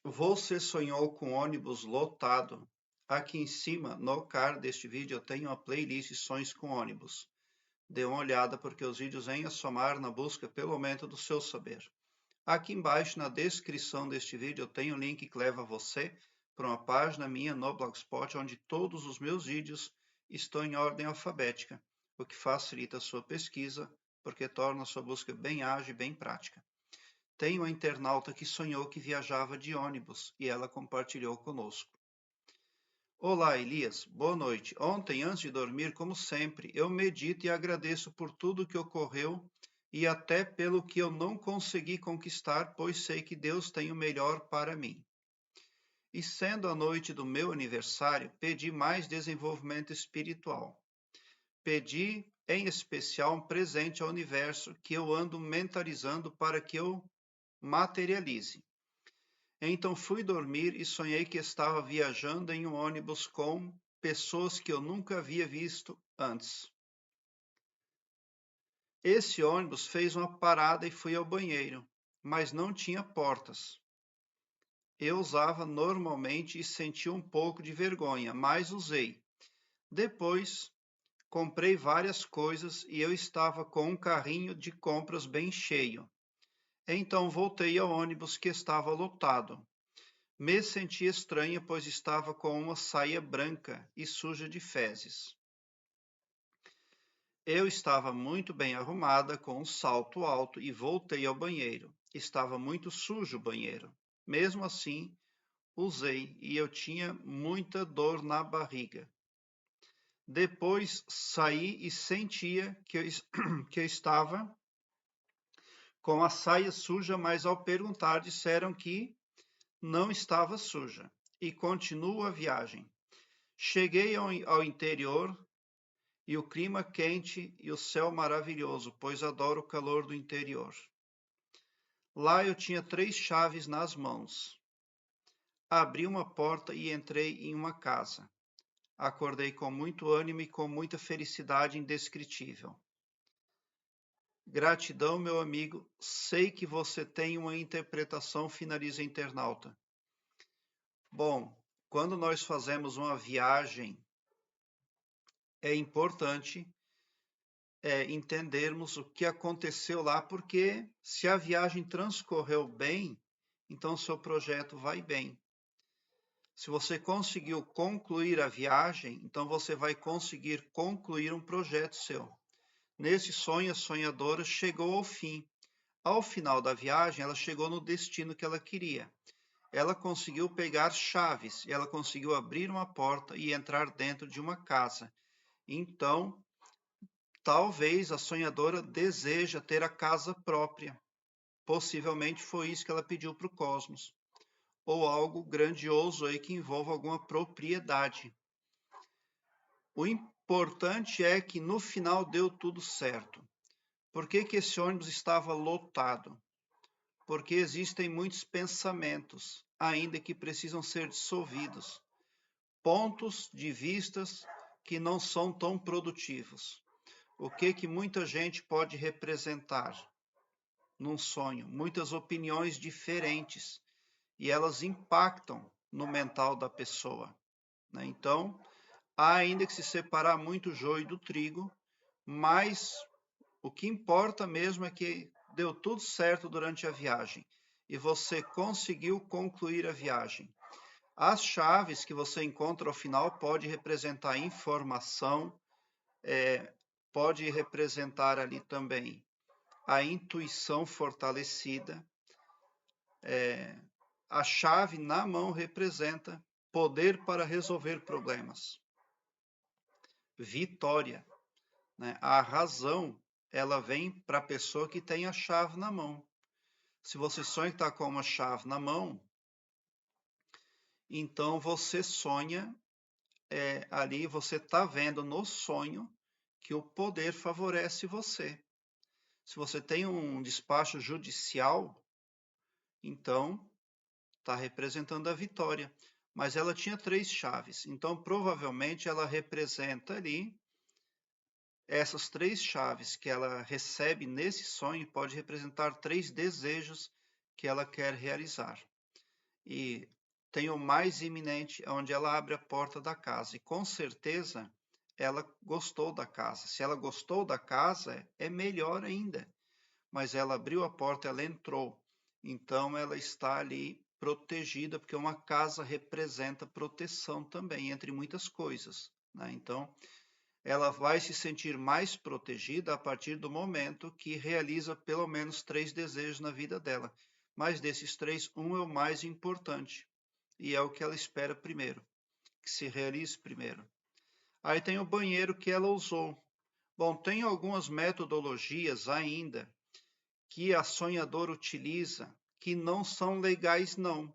Você sonhou com ônibus lotado? Aqui em cima, no card deste vídeo, eu tenho uma playlist Sonhos com ônibus. Dê uma olhada porque os vídeos vêm a somar na busca pelo aumento do seu saber. Aqui embaixo, na descrição deste vídeo, eu tenho um link que leva você para uma página minha no Blogspot, onde todos os meus vídeos estão em ordem alfabética, o que facilita a sua pesquisa, porque torna a sua busca bem ágil e bem prática. Tem uma internauta que sonhou que viajava de ônibus e ela compartilhou conosco. Olá, Elias. Boa noite. Ontem, antes de dormir, como sempre, eu medito e agradeço por tudo que ocorreu e até pelo que eu não consegui conquistar, pois sei que Deus tem o melhor para mim. E sendo a noite do meu aniversário, pedi mais desenvolvimento espiritual. Pedi, em especial, um presente ao universo que eu ando mentalizando para que eu materialize. Então fui dormir e sonhei que estava viajando em um ônibus com pessoas que eu nunca havia visto antes. Esse ônibus fez uma parada e fui ao banheiro, mas não tinha portas. Eu usava normalmente e senti um pouco de vergonha, mas usei. Depois, comprei várias coisas e eu estava com um carrinho de compras bem cheio. Então voltei ao ônibus que estava lotado. Me senti estranha, pois estava com uma saia branca e suja de fezes. Eu estava muito bem arrumada, com um salto alto, e voltei ao banheiro. Estava muito sujo o banheiro. Mesmo assim, usei e eu tinha muita dor na barriga. Depois saí e sentia que eu estava com a saia suja, mas ao perguntar disseram que não estava suja. E continuo a viagem. Cheguei ao interior e o clima quente e o céu maravilhoso, pois adoro o calor do interior. Lá eu tinha 3 chaves nas mãos. Abri uma porta e entrei em uma casa. Acordei com muito ânimo e com muita felicidade indescritível. Gratidão, meu amigo. Sei que você tem uma interpretação, finaliza internauta. Bom, quando nós fazemos uma viagem, é importante entendermos o que aconteceu lá, porque se a viagem transcorreu bem, então seu projeto vai bem. Se você conseguiu concluir a viagem, então você vai conseguir concluir um projeto seu. Nesse sonho, a sonhadora chegou ao fim. Ao final da viagem, ela chegou no destino que ela queria. Ela conseguiu pegar chaves, ela conseguiu abrir uma porta e entrar dentro de uma casa. Então, talvez a sonhadora deseja ter a casa própria. Possivelmente foi isso que ela pediu para o cosmos. Ou algo grandioso aí que envolva alguma propriedade. O importante é que no final deu tudo certo. Por que que esse ônibus estava lotado? Porque existem muitos pensamentos, ainda que precisam ser dissolvidos. Pontos de vistas que não são tão produtivos. O que que muita gente pode representar num sonho? Muitas opiniões diferentes e elas impactam no mental da pessoa, né? Então, há ainda que se separar muito o joio do trigo, mas o que importa mesmo é que deu tudo certo durante a viagem e você conseguiu concluir a viagem. As chaves que você encontra ao final pode representar informação, pode representar ali também a intuição fortalecida. A chave na mão representa poder para resolver problemas. Vitória, né? A razão, ela vem para a pessoa que tem a chave na mão. Se você sonha que está com uma chave na mão, então você sonha ali, você está vendo no sonho que o poder favorece você. Se você tem um despacho judicial, então está representando a vitória. Mas ela tinha 3 chaves, então provavelmente ela representa ali essas 3 chaves que ela recebe nesse sonho, pode representar 3 desejos que ela quer realizar. e tem o mais iminente, onde ela abre a porta da casa. E com certeza ela gostou da casa. Se ela gostou da casa, é melhor ainda. Mas ela abriu a porta, ela entrou. Então ela está ali protegida, porque uma casa representa proteção também, entre muitas coisas, né? Então ela vai se sentir mais protegida a partir do momento que realiza pelo menos 3 desejos na vida dela. Mas desses 3, um é o mais importante. E é o que ela espera primeiro, que se realize primeiro. Aí tem o banheiro que ela usou. Bom, tem algumas metodologias ainda que a sonhadora utiliza que não são legais, não.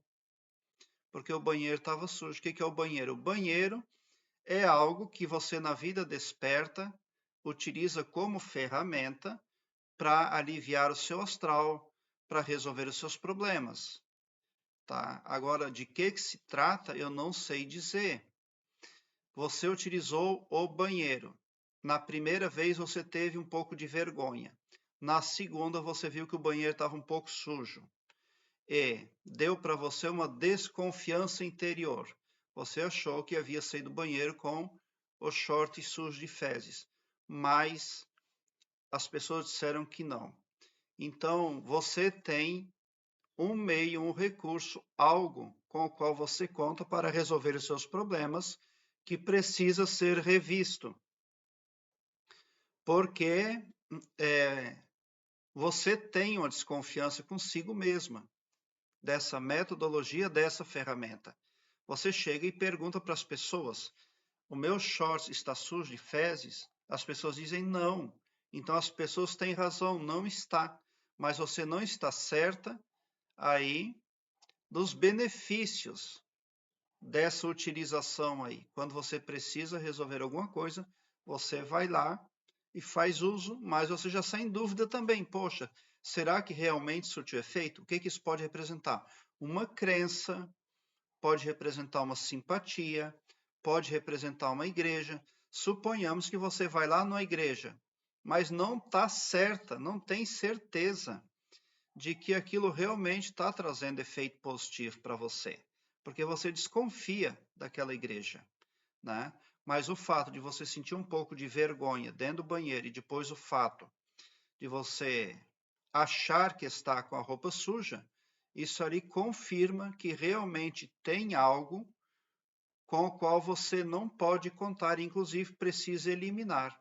Porque o banheiro estava sujo. O que é o banheiro? O banheiro é algo que você, na vida desperta, utiliza como ferramenta para aliviar o seu astral, para resolver os seus problemas. Tá? Agora, de que se trata, eu não sei dizer. Você utilizou o banheiro. Na primeira vez, você teve um pouco de vergonha. Na segunda, você viu que o banheiro estava um pouco sujo. E deu para você uma desconfiança interior. Você achou que havia saído do banheiro com o short sujo de fezes, mas as pessoas disseram que não. Então, você tem um meio, um recurso, algo com o qual você conta para resolver os seus problemas, que precisa ser revisto. Porque você tem uma desconfiança consigo mesma dessa metodologia, dessa ferramenta. Você chega e pergunta para as pessoas: o meu short está sujo de fezes? As pessoas dizem não. Então as pessoas têm razão, não está. Mas você não está certa aí dos benefícios dessa utilização aí. Quando você precisa resolver alguma coisa, você vai lá e faz uso, mas você já sai em dúvida também. Poxa, será que realmente surtiu efeito? O que isso pode representar? Uma crença, pode representar uma simpatia, pode representar uma igreja. Suponhamos que você vai lá numa igreja, mas não está certa, não tem certeza de que aquilo realmente está trazendo efeito positivo para você, porque você desconfia daquela igreja, né? Mas o fato de você sentir um pouco de vergonha dentro do banheiro e depois o fato de você achar que está com a roupa suja, isso ali confirma que realmente tem algo com o qual você não pode contar, inclusive precisa eliminar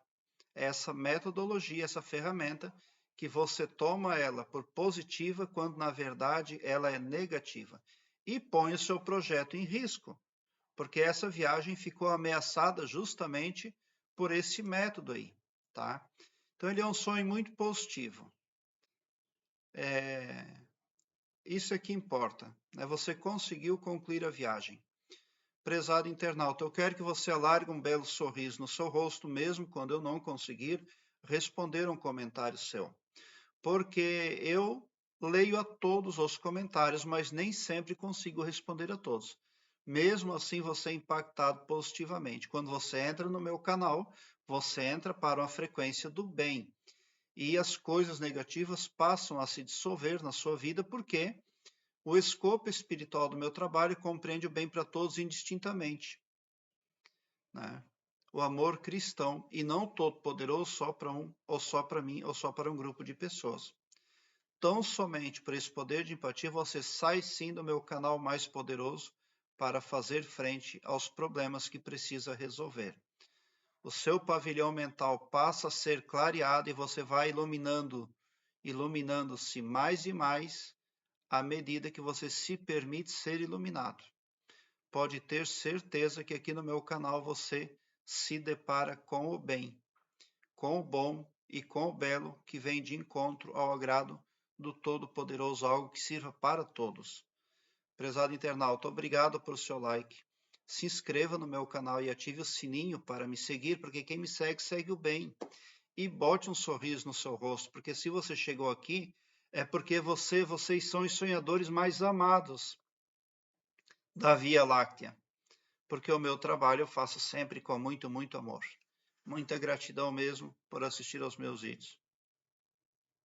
essa metodologia, essa ferramenta, que você toma ela por positiva, quando na verdade ela é negativa. E põe o seu projeto em risco, porque essa viagem ficou ameaçada justamente por esse método aí, tá? Então ele é um sonho muito positivo. Isso é que importa, né? Você conseguiu concluir a viagem. Prezado internauta, eu quero que você alargue um belo sorriso no seu rosto, mesmo quando eu não conseguir responder um comentário seu. Porque eu leio a todos os comentários, mas nem sempre consigo responder a todos. Mesmo assim, você é impactado positivamente. Quando você entra no meu canal, você entra para uma frequência do bem. E as coisas negativas passam a se dissolver na sua vida, porque o escopo espiritual do meu trabalho compreende o bem para todos indistintamente, né? O amor cristão e não todo poderoso só para um, ou só para mim, ou só para um grupo de pessoas. Tão somente por esse poder de empatia você sai sim do meu canal mais poderoso para fazer frente aos problemas que precisa resolver. O seu pavilhão mental passa a ser clareado e você vai iluminando-se mais e mais à medida que você se permite ser iluminado. Pode ter certeza que aqui no meu canal você se depara com o bem, com o bom e com o belo que vem de encontro ao agrado do Todo-Poderoso, algo que sirva para todos. Prezado internauta, obrigado por seu like. Se inscreva no meu canal e ative o sininho para me seguir, porque quem me segue, segue o bem. E bote um sorriso no seu rosto, porque se você chegou aqui, é porque vocês são os sonhadores mais amados da Via Láctea. Porque o meu trabalho eu faço sempre com muito, muito amor. Muita gratidão mesmo por assistir aos meus vídeos.